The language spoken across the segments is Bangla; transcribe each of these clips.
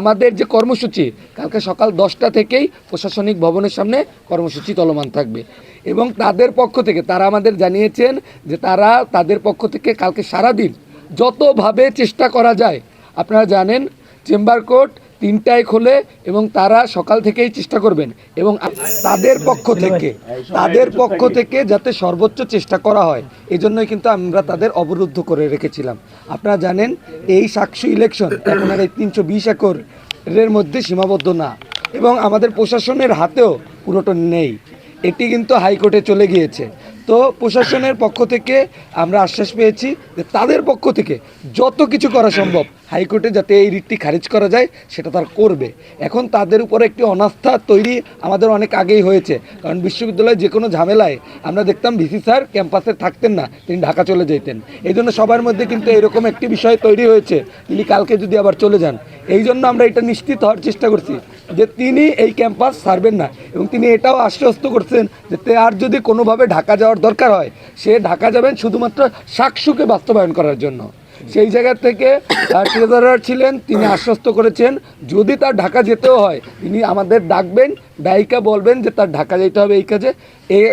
আমাদের যে কর্মসূচি কালকে সকাল 10টা থেকেই প্রশাসনিক ভবনের সামনে কর্মসূচি চলমান থাকবে এবং তাদের পক্ষ থেকে তারা আমাদের জানিয়েছেন যে তারা তাদের পক্ষ থেকে কালকে সারাদিন যতভাবে চেষ্টা করা যায়, আপনারা জানেন চেম্বার কোর্ট 3টায় খোলে এবং তারা সকাল থেকেই চেষ্টা করবেন এবং তাদের পক্ষ থেকে যাতে সর্বোচ্চ চেষ্টা করা হয় এজন্যই কিন্তু আমরা তাদের অবরুদ্ধ করে রেখেছিলাম। আপনারা জানেন এই সাকসু ইলেকশন এখন আর এই 320 একরের মধ্যে সীমাবদ্ধ না এবং আমাদের প্রশাসনের হাতেও পুরোটা নেই, এটি কিন্তু হাইকোর্টে চলে গিয়েছে। তো প্রশাসনের পক্ষ থেকে আমরা আশ্বাস পেয়েছি যে তাদের পক্ষ থেকে যত কিছু করা সম্ভব হাইকোর্টে যাতে এই রিটটি খারিজ করা যায় সেটা তারা করবে। এখন তাদের উপরে একটি অনাস্থা তৈরি আমাদের অনেক আগেই হয়েছে, কারণ বিশ্ববিদ্যালয়ে যে কোনো ঝামেলায় আমরা দেখতাম ভিসি স্যার ক্যাম্পাসে থাকতেন না, তিনি ঢাকা চলে যেতেন। এই জন্য সবার মধ্যে কিন্তু এরকম একটি বিষয় তৈরি হয়েছে তিনি কালকে যদি আবার চলে যান, এই জন্য আমরা এটা নিশ্চিত হওয়ার চেষ্টা করছি যে তিনি এই ক্যাম্পাস ছাড়বেন না এবং তিনি এটাও আশ্বস্ত করছেন যে আর যদি কোনোভাবে ঢাকা যাওয়ার দরকার হয় সে ঢাকা যাবেন শুধুমাত্র সাকসুকে বাস্তবায়ন করার জন্য। সেই জায়গা থেকে ট্রেজারার ছিলেন, তিনি আশ্বস্ত করেছেন যদি তার ঢাকা যেতেও হয় তিনি আমাদের ডাকবেন, ডাইকা বলবেন যে তার ঢাকা যেতে হবে এই কাজে,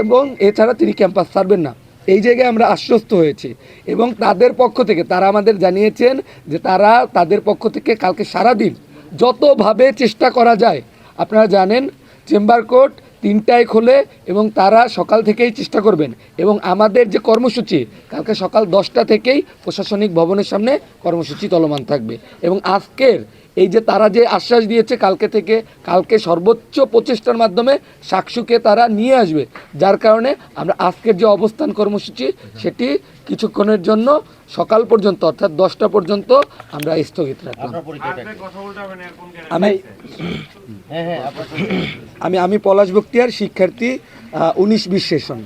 এবং এছাড়া তিনি ক্যাম্পাস ছাড়বেন না। এই জায়গায় আমরা আশ্বস্ত হয়েছি এবং তাদের পক্ষ থেকে তারা আমাদের জানিয়েছেন যে তারা তাদের পক্ষ থেকে কালকে সারাদিন যতভাবে চেষ্টা করা যায়, আপনারা জানেন চেম্বার কোর্ট 3টায় খোলে এবং তারা সকাল থেকেই চেষ্টা করবেন এবং আমাদের যে কর্মসূচি কালকে সকাল 10টা থেকেই প্রশাসনিক ভবনের সামনে কর্মসূচি চলমান থাকবে এবং আজকের এই যে তারা যে আশ্বাস দিয়েছে কালকে সর্বোচ্চ প্রচেষ্টার মাধ্যমে সাকসুকে তারা নিয়ে আসবে, যার কারণে আমরা আজকের যে অবস্থান কর্মসূচি সেটি কিছুক্ষণের জন্য সকাল পর্যন্ত অর্থাৎ 10টা পর্যন্ত আমরা স্থগিত রাখলাম। আমি পলাশ বক্তিয়ার, শিক্ষার্থী 19-20 সেশন।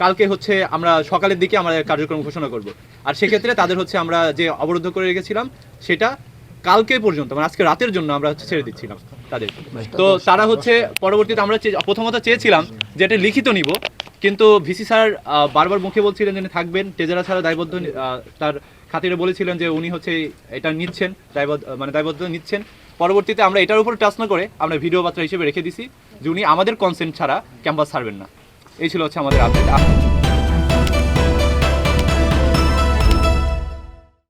কালকে হচ্ছে আমরা সকালের দিকে আমাদের কার্যক্রম ঘোষণা করব, আর সেক্ষেত্রে তাদের হচ্ছে আমরা যে অবরুদ্ধ করে রেখেছিলাম সেটা কালকে পর্যন্ত মানে আজকে রাতের জন্য আমরা হচ্ছে ছেড়ে দিচ্ছিলাম তাদের। তো তারা হচ্ছে পরবর্তীতে আমরা প্রথমত চেয়েছিলাম যে এটা লিখিত নিব, কিন্তু ভিসি স্যার বারবার মুখে বলছিলেন যে থাকবেন, ট্রেজারার ছাড়া দায়বদ্ধ তার খাতিরে বলেছিলেন যে উনি হচ্ছে এটা নিচ্ছেন দায়বদ্ধ নিচ্ছেন। পরবর্তীতে আমরা এটার উপর টাচ না করে আমরা ভিডিও বার্তা হিসেবে রেখে দিছি যে উনি আমাদের কনসেন্ট ছাড়া ক্যাম্পাস ছাড়বেন না। এই ছিল হচ্ছে আমাদের আপডেট।